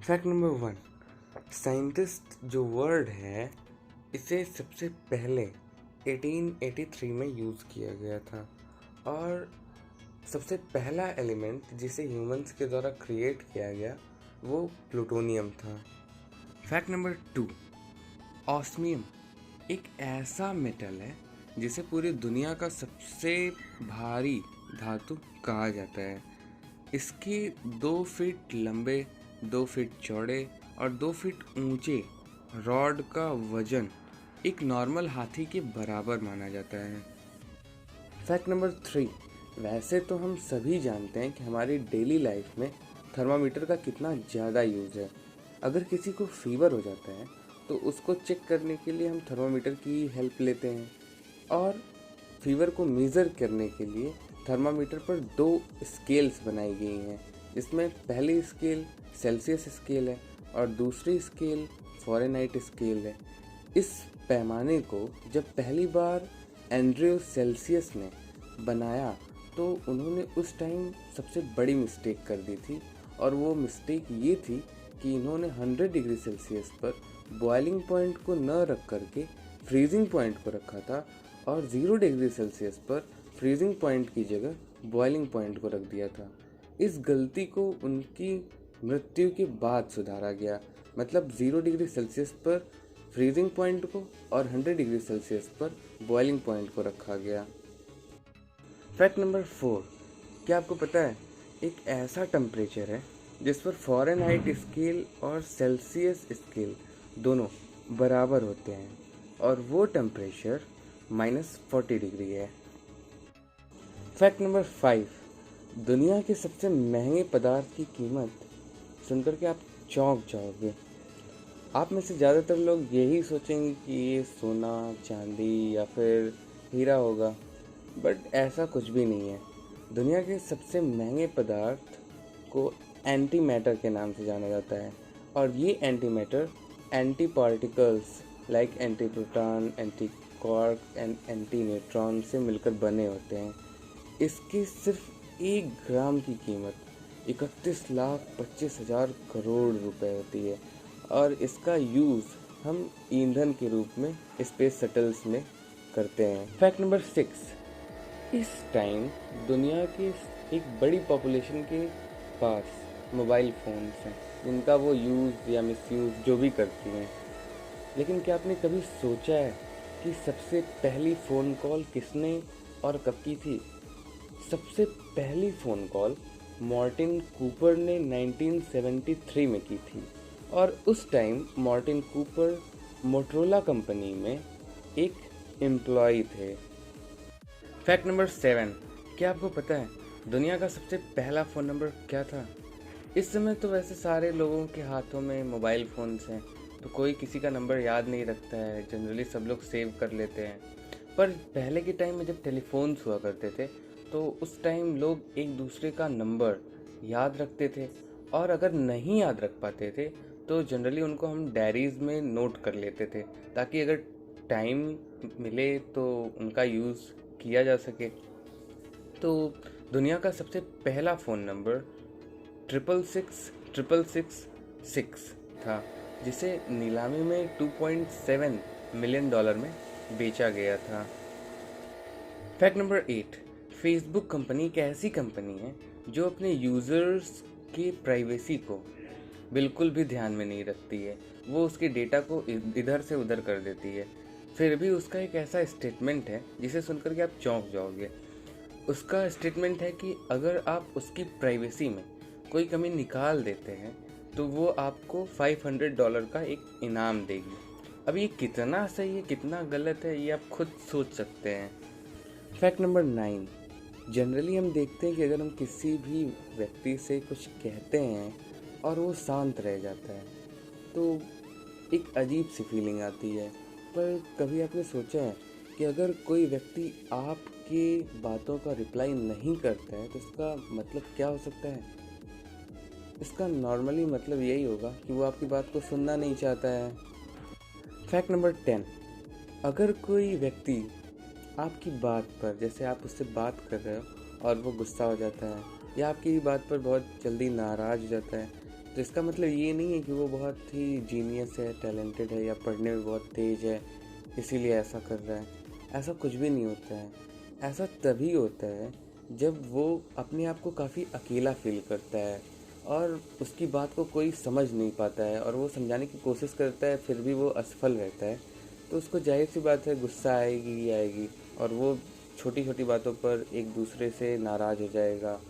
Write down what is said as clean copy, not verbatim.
Fact number 1, scientist जो word है इसे सबसे पहले 1883 में यूज़ किया गया था और सबसे पहला एलिमेंट जिसे ह्यूमंस के द्वारा क्रिएट किया गया वो प्लूटोनियम था। फैक्ट नंबर 2, ऑस्मियम एक ऐसा मेटल है जिसे पूरी दुनिया का सबसे भारी धातु कहा जाता है। इसके 2 फीट लंबे, 2 फीट चौड़े और 2 फीट ऊंचे रॉड का वजन एक नॉर्मल हाथी के बराबर माना जाता है। फैक्ट नंबर 3, वैसे तो हम सभी जानते हैं कि हमारी डेली लाइफ में थर्मामीटर का कितना ज़्यादा यूज़ है। अगर किसी को फीवर हो जाता है तो उसको चेक करने के लिए हम थर्मामीटर की हेल्प लेते हैं और फीवर को मेज़र करने के लिए थर्मामीटर पर 2 स्केल्स बनाई गई हैं, जिसमें पहली स्केल सेल्सियस स्केल है और दूसरी स्केल फ़ारेनहाइट स्केल है। इस पैमाने को जब पहली बार एंड्रयू सेल्सियस ने बनाया तो उन्होंने उस टाइम सबसे बड़ी मिस्टेक कर दी थी और वो मिस्टेक ये थी कि इन्होंने 100 डिग्री सेल्सियस पर बॉइलिंग पॉइंट को न रख करके फ्रीजिंग पॉइंट को रखा था और 0 डिग्री सेल्सियस पर फ्रीजिंग पॉइंट की जगह बॉइलिंग पॉइंट को रख दिया था। इस गलती को उनकी मृत्यु के बाद सुधारा गया, मतलब 0 डिग्री सेल्सियस पर फ्रीजिंग पॉइंट को और 100 डिग्री सेल्सियस पर बॉइलिंग पॉइंट को रखा गया। फैक्ट नंबर 4, क्या आपको पता है एक ऐसा टेम्परेचर है जिस पर फ़ारेनहाइट स्केल और सेल्सियस स्केल दोनों बराबर होते हैं और वो टेम्परेचर -40 डिग्री है। फैक्ट नंबर 5, दुनिया के सबसे महंगे पदार्थ की कीमत सुनकर के आप चौंक जाओगे। आप में से ज़्यादातर लोग यही सोचेंगे कि ये सोना, चांदी या फिर हीरा होगा, बट ऐसा कुछ भी नहीं है। दुनिया के सबसे महंगे पदार्थ को एंटी मैटर के नाम से जाना जाता है और ये anti matter anti particles like anti proton, anti quark and anti neutron से मिलकर बने होते हैं। इसकी सिर्फ 1 ग्राम की कीमत 31,25,000 करोड़ रुपए होती है और इसका यूज़ हम ईंधन के रूप में स्पेस शटल्स में करते हैं। फैक्ट नंबर 6, इस टाइम दुनिया की एक बड़ी पॉपुलेशन के पास मोबाइल फ़ोन्स हैं जिनका वो यूज़ या मिसयूज़ जो भी करती हैं। लेकिन क्या आपने कभी सोचा है कि सबसे पहली फ़ोन कॉल किसने और कब की थी? सबसे पहली फ़ोन कॉल मार्टिन कूपर ने 1973 में की थी और उस time Martin Cooper Motorola company में एक एम्प्लॉय थे। फैक्ट नंबर 7, क्या आपको पता है दुनिया का सबसे पहला फ़ोन नंबर क्या था? इस समय तो वैसे सारे लोगों के हाथों में मोबाइल फ़ोन्स हैं तो कोई किसी का नंबर याद नहीं रखता है, जनरली सब लोग सेव कर लेते हैं। पर पहले के टाइम में जब टेलीफोन्स हुआ करते थे तो उस टाइम लोग एक दूसरे का नंबर याद रखते थे और अगर नहीं याद रख पाते थे तो जनरली उनको हम डायरीज़ में नोट कर लेते थे ताकि अगर टाइम मिले तो उनका यूज़ किया जा सके। तो दुनिया का सबसे पहला फ़ोन नंबर 66666 था जिसे नीलामी में $2.7 मिलियन में बेचा गया था। फैक्ट नंबर 8, फेसबुक कंपनी एक ऐसी कंपनी है जो अपने यूज़र्स के प्राइवेसी को बिल्कुल भी ध्यान में नहीं रखती है। वो उसके डेटा को इधर से उधर कर देती है। फिर भी उसका एक ऐसा स्टेटमेंट है जिसे सुनकर के आप चौंक जाओगे। उसका स्टेटमेंट है कि अगर आप उसकी प्राइवेसी में कोई कमी निकाल देते हैं तो वो आपको $500 का एक इनाम देगी। अब ये कितना सही है कितना गलत है ये आप खुद सोच सकते हैं। फैक्ट नंबर 9, जनरली हम देखते हैं कि अगर हम किसी भी व्यक्ति से कुछ कहते हैं और वो शांत रह जाता है तो एक अजीब सी फीलिंग आती है। पर कभी आपने सोचा है कि अगर कोई व्यक्ति आपके बातों का रिप्लाई नहीं करता है तो इसका मतलब क्या हो सकता है? इसका नॉर्मली मतलब यही होगा कि वो आपकी बात को सुनना नहीं चाहता है। फैक्ट नंबर 10, अगर कोई व्यक्ति आपकी बात पर, जैसे आप उससे बात कर रहे हो और वो गुस्सा हो जाता है या आपकी बात पर बहुत जल्दी नाराज़ हो जाता है तो इसका मतलब ये नहीं है कि वो बहुत ही जीनियस है, टैलेंटेड है या पढ़ने में बहुत तेज़ है, इसीलिए ऐसा कर रहा है। ऐसा कुछ भी नहीं होता है। ऐसा तभी होता है जब वो अपने आप को काफ़ी अकेला फ़ील करता है और उसकी बात को कोई समझ नहीं पाता है और वो समझाने की कोशिश करता है, फिर भी वो असफल रहता है। तो उसको ज़ाहिर-सी बात है, गुस्सा आएगी ही आएगी और वो छोटी-छोटी बातों पर एक दूसरे से नाराज़ हो जाएगा